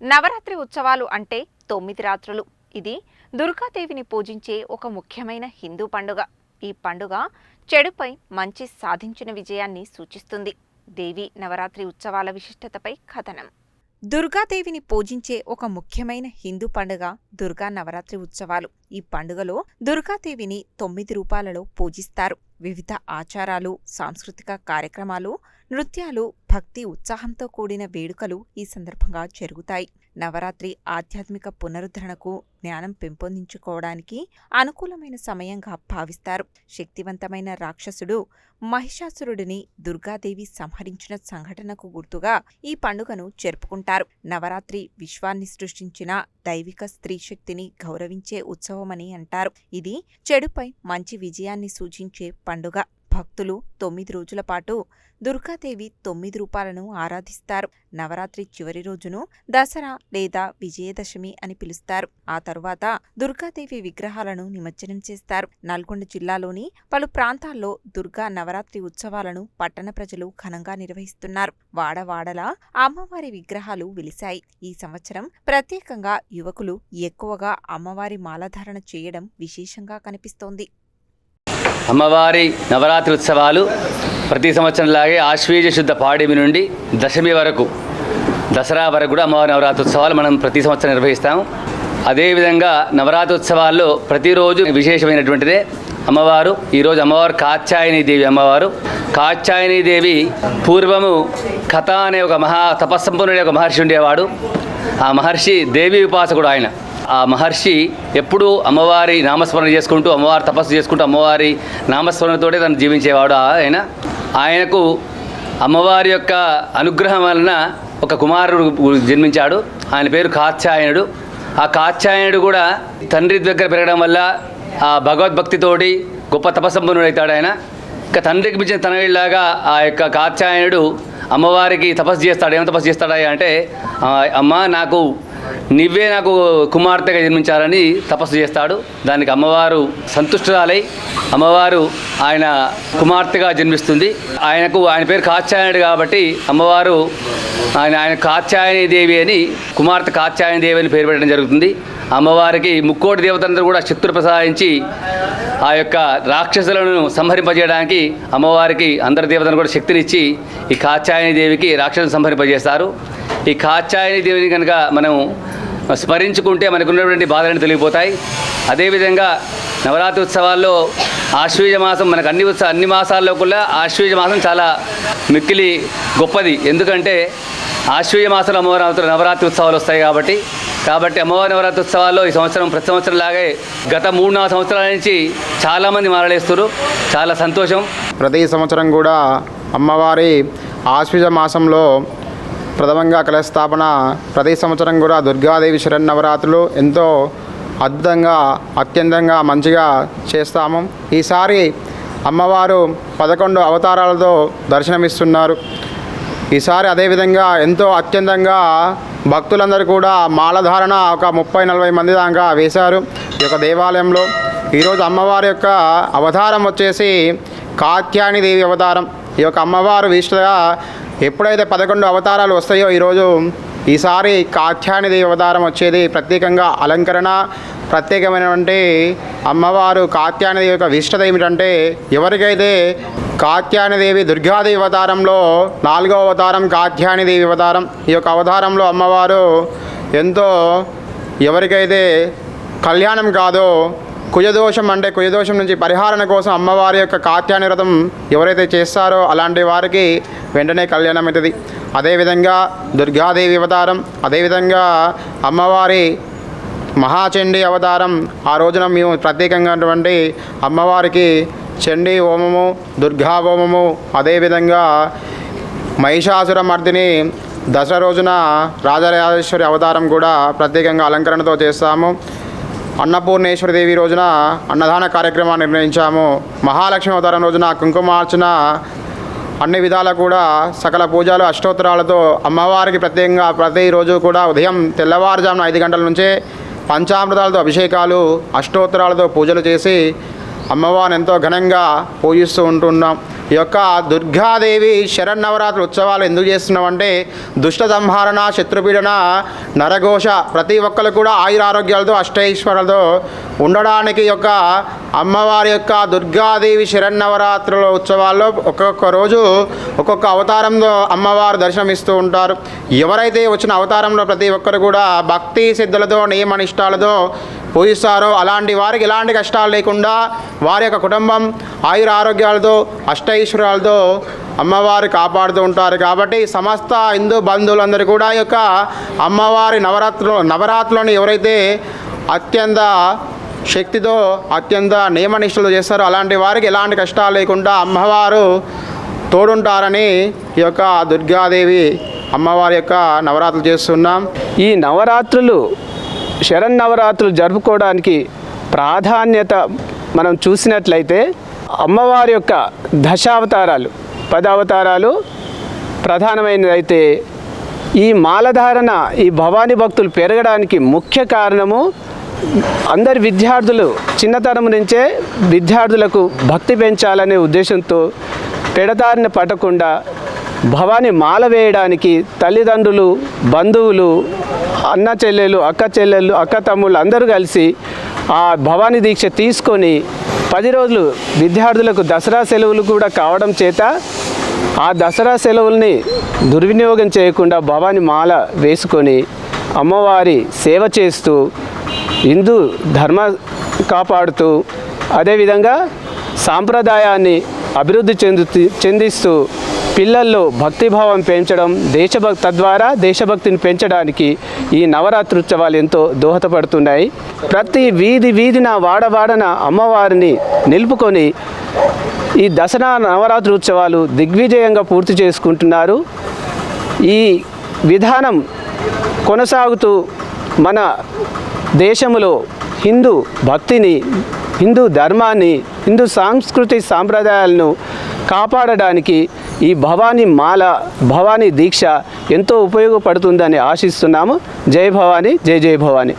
నవరాత్రి ఉత్సవాలు అంటే 9 రాత్రులు. ఇది దుర్గాదేవిని పూజించే ఒక ముఖ్యమైన హిందూ పండుగ. ఈ పండుగ చెడుపై మంచి సాధించిన విజయాన్ని సూచిస్తుంది. దేవి నవరాత్రి ఉత్సవాల విశిష్టతపై కథనం. దుర్గాదేవిని పూజించే ఒక ముఖ్యమైన హిందూ పండుగ దుర్గా నవరాత్రి ఉత్సవాలు. ఈ పండుగలో దుర్గాదేవిని 9 రూపాలలో పూజిస్తారు. వివిధ ఆచారాలు, సాంస్కృతిక కార్యక్రమాలు, నృత్యాలు, భక్తి ఉత్సాహంతో కూడిన వేడుకలు ఈ సందర్భంగా జరుగుతాయి. నవరాత్రి ఆధ్యాత్మిక పునరుద్ధరణకు, జ్ఞానం పెంపొందించుకోవడానికి అనుకూలమైన సమయంగా భావిస్తారు. శక్తివంతమైన రాక్షసుడు మహిషాసురుడిని దుర్గాదేవి సంహరించిన సంఘటనకు గుర్తుగా ఈ పండుగను జరుపుకుంటారు. నవరాత్రి విశ్వాన్ని సృష్టించిన దైవిక స్త్రీ శక్తిని గౌరవించే ఉత్సవమని అంటారు. ఇది చెడుపై మంచి విజయాన్ని సూచించే పండుగ. భక్తులు 9 రోజుల పాటు దుర్గాదేవి 9 రూపాలను ఆరాధిస్తారు. నవరాత్రి చివరి రోజును దసరా లేదా విజయదశమి అని పిలుస్తారు. ఆ తరువాత దుర్గాదేవి విగ్రహాలను నిమజ్జనం చేస్తారు. నల్గొండ జిల్లాలోని పలు ప్రాంతాల్లో దుర్గా నవరాత్రి ఉత్సవాలను పట్టణ ప్రజలు ఘనంగా నిర్వహిస్తున్నారు. వాడవాడలా అమ్మవారి విగ్రహాలు వెలిశాయి. ఈ సంవత్సరం ప్రత్యేకంగా యువకులు ఎక్కువగా అమ్మవారి మాలధారణ చేయడం విశేషంగా కనిపిస్తోంది. అమ్మవారి నవరాత్రి ఉత్సవాలు ప్రతి సంవత్సరంలాగే ఆశ్వీజ శుద్ధ పాడ్యమి నుండి దశమి వరకు, దసరా వరకు కూడా అమ్మవారి నవరాత్రి ఉత్సవాలు మనం ప్రతి సంవత్సరం నిర్వహిస్తాము. అదేవిధంగా నవరాత్రి ఉత్సవాల్లో ప్రతిరోజు విశేషమైనటువంటిదే అమ్మవారు. ఈరోజు అమ్మవారు కాత్యాయని దేవి. అమ్మవారు కాత్యాయని దేవి పూర్వము కథ అనే ఒక తపస్సంపన్నుడే ఒక మహర్షి ఉండేవాడు. ఆ మహర్షి దేవి ఉపాసకుడు. ఆయన ఆ మహర్షి ఎప్పుడూ అమ్మవారి నామస్మరణ చేసుకుంటూ, అమ్మవారి తపస్సు చేసుకుంటూ, అమ్మవారి నామస్మరణతోటే తను జీవించేవాడు. ఆయనకు అమ్మవారి యొక్క అనుగ్రహం వలన ఒక కుమారుడు జన్మించాడు. ఆయన పేరు కాత్యాయనుడు. ఆ కాత్యాయనుడు కూడా తండ్రి దగ్గర పెరగడం వల్ల ఆ భగవద్భక్తితోటి గొప్ప తపస్సంపన్నుడవుతాడు. ఆయన ఇంకా తండ్రికి మించిన తనయుడిలాగా ఆ యొక్క కాత్యాయనుడు అమ్మవారికి తపస్సు చేస్తాడు. ఏం తపస్సు చేస్తాడా అంటే, అమ్మ నువ్వే నాకు కుమార్తెగా జన్మించాలని తపస్సు చేస్తాడు. దానికి అమ్మవారు సంతుష్టురాలై అమ్మవారు ఆయన కుమార్తెగా జన్మిస్తుంది. ఆయన పేరు కాత్యాయనుడు కాబట్టి అమ్మవారు ఆయన కాత్యాయని దేవి అని, కుమార్తె కాత్యాయని దేవి అని పేరు పెట్టడం జరుగుతుంది. అమ్మవారికి ముక్కోటి దేవతలందరూ కూడా శక్తులు ప్రసాదించి ఆ యొక్క రాక్షసులను సంహరింపజేయడానికి అమ్మవారికి అందరి దేవతలను కూడా శక్తినిచ్చి ఈ కాత్యాయని దేవికి రాక్షసులను సంహరింపజేస్తారు. ఈ కాత్యాయని దేవిని కనుక మనం స్మరించుకుంటే మనకు ఉన్నటువంటి బాధలను తొలగిపోతాయి. అదేవిధంగా నవరాత్రి ఉత్సవాల్లో ఆశ్వీజ మాసం, మనకు అన్ని మాసాల్లో కూడా ఆశ్వీజ మాసం చాలా మిక్కిలి గొప్పది. ఎందుకంటే ఆశ్వీజ మాసంలో అమ్మవారి నవరాత్రి ఉత్సవాలు వస్తాయి కాబట్టి అమ్మవారి నవరాత్రి ఉత్సవాల్లో ఈ సంవత్సరం ప్రతి సంవత్సరం లాగే గత 3-4 సంవత్సరాల నుంచి చాలామంది మారలేస్తారు. చాలా సంతోషం. ప్రతి సంవత్సరం కూడా అమ్మవారి ఆశ్వీజ మాసంలో ప్రథమంగా కలశస్థాపన ప్రతి సంవత్సరం కూడా దుర్గాదేవి శరన్నవరాత్రులు ఎంతో అద్భుతంగా, అత్యంతంగా మంచిగా చేస్తాము. ఈసారి అమ్మవారు 11 అవతారాలతో దర్శనమిస్తున్నారు. ఈసారి అదేవిధంగా ఎంతో అత్యంతంగా భక్తులందరూ కూడా మాలధారణ ఒక 30-40 మంది దాకా వేశారు ఈ యొక్క దేవాలయంలో. ఈరోజు అమ్మవారి యొక్క అవతారం వచ్చేసి కాత్యాయని దేవి అవతారం. ఈ యొక్క అమ్మవారు విశిష్టంగా ఎప్పుడైతే 11 అవతారాలు వస్తాయో ఈసారి కాత్యాయని దేవి అవతారం వచ్చేది ప్రత్యేకంగా అలంకరణ. ప్రత్యేకమైనటువంటి అమ్మవారు కాత్యాయని దేవి యొక్క విశిష్టత ఏమిటంటే, ఎవరికైతే కాత్యాయని దేవి దుర్గాదేవి అవతారంలో 4వ అవతారం కాత్యాయని దేవి అవతారం. ఈ యొక్క అవతారంలో అమ్మవారు ఎంతో ఎవరికైతే కళ్యాణం కాదో, కుజదోషం కుజదోషం నుంచి పరిహారణ కోసం అమ్మవారి యొక్క కాత్యాయని వ్రతం ఎవరైతే చేస్తారో అలాంటి వారికి వెంటనే కళ్యాణం అవుతుంది. అదేవిధంగా దుర్గాదేవి అవతారం, అదేవిధంగా అమ్మవారి మహాచండీ అవతారం. ఆ రోజున మేము ప్రత్యేకంగా అమ్మవారికి చండీ హోమము, దుర్గా హోమము, అదేవిధంగా మహిషాసురమర్దిని దసరా రోజున రాజరాజేశ్వరి అవతారం కూడా ప్రత్యేకంగా అలంకరణతో చేస్తాము. అన్నపూర్ణేశ్వరి దేవి రోజున అన్నదాన కార్యక్రమాన్ని నిర్వహించాము. మహాలక్ష్మి అవతారం రోజున కుంకుమార్చన, అన్ని విధాలా కూడా సకల పూజలు అష్టోత్తరాలతో అమ్మవారికి ప్రత్యేకంగా ప్రతిరోజు కూడా ఉదయం తెల్లవారుజామున 5 గంటల నుంచే పంచామృతాలతో అభిషేకాలు, అష్టోత్తరాలతో పూజలు చేసి అమ్మవారిని ఎంతో ఘనంగా పూజిస్తూ ఉంటున్నాం. ఈ యొక్క దుర్గాదేవి శరన్నవరాత్రి ఉత్సవాలు ఎందుకు చేస్తున్నామంటే దుష్ట సంహారణ, శత్రుపీడన, నరఘోష ప్రతి ఒక్కరు కూడా ఆయురారోగ్యాలతో అష్టైశ్వర్యాలతో ఉండడానికి యొక్క అమ్మవారి యొక్క దుర్గాదేవి శరన్నవరాత్రుల ఉత్సవాల్లో ఒక్కొక్క రోజు ఒక్కొక్క అవతారంలో అమ్మవారు దర్శనమిస్తూ ఉంటారు. ఎవరైతే వచ్చిన అవతారంలో ప్రతి ఒక్కరు కూడా భక్తి శ్రద్ధలతో నియమనిష్టాలతో పూజిస్తారో అలాంటి వారికి ఎలాంటి కష్టాలు లేకుండా వారి యొక్క కుటుంబం ఆయుర ఆరోగ్యాలతో అష్టైశ్వర్యాలతో అమ్మవారు కాపాడుతూ ఉంటారు. కాబట్టి సమస్త హిందూ బంధువులందరూ కూడా ఈ యొక్క అమ్మవారి నవరాత్రులను ఎవరైతే అత్యంత శక్తితో అత్యంత నియమనిష్టలు చేస్తారో అలాంటి వారికి ఎలాంటి కష్టాలు లేకుండా అమ్మవారు తోడుంటారని ఈ యొక్క దుర్గాదేవి అమ్మవారి యొక్క నవరాత్రులు చేస్తున్నాం. ఈ నవరాత్రులు శరన్నవరాత్రులు జరుపుకోవడానికి ప్రాధాన్యత మనం చూసినట్లయితే అమ్మవారి యొక్క దశావతారాలు 10 అవతారాలు ప్రధానమైనదైతే ఈ మాలధారణ ఈ భవానీ భక్తులు పెరగడానికి ముఖ్య కారణము అందరి విద్యార్థులు చిన్నతనం నుంచే విద్యార్థులకు భక్తి పెంచాలనే ఉద్దేశంతో పెడదారిన పట్టకుండా భవానీ మాల వేయడానికి తల్లిదండ్రులు, బంధువులు, అన్న చెల్లెలు, అక్క తమ్ముళ్ళు అందరూ కలిసి ఆ భవానీ దీక్ష తీసుకొని 10 రోజులు విద్యార్థులకు దసరా సెలవులు కూడా కావడం చేత ఆ దసరా సెలవుల్ని దుర్వినియోగం చేయకుండా భవానీ మాల వేసుకొని అమ్మవారి సేవ చేస్తూ హిందూ ధర్మ కాపాడుతూ అదేవిధంగా సాంప్రదాయాన్ని అభివృద్ధి చెందిస్తూ పిల్లల్లో భక్తిభావం పెంచడం తద్వారా దేశభక్తిని పెంచడానికి ఈ నవరాత్రి ఉత్సవాలు ఎంతో దోహదపడుతున్నాయి. ప్రతి వీధిన వాడవాడన అమ్మవారిని నిలుపుకొని ఈ దసరా నవరాత్రి ఉత్సవాలు దిగ్విజయంగా పూర్తి చేసుకుంటున్నారు. ఈ విధానం కొనసాగుతూ మన దేశంలో హిందూ భక్తిని, హిందూ ధర్మాన్ని, హిందూ సాంస్కృతిక సాంప్రదాయాలను కాపాడడానికి ఈ భవానీ దీక్ష ఎంతో ఉపయోగపడుతుందని ఆశిస్తున్నాము. జై భవానీ, జై జై భవానీ.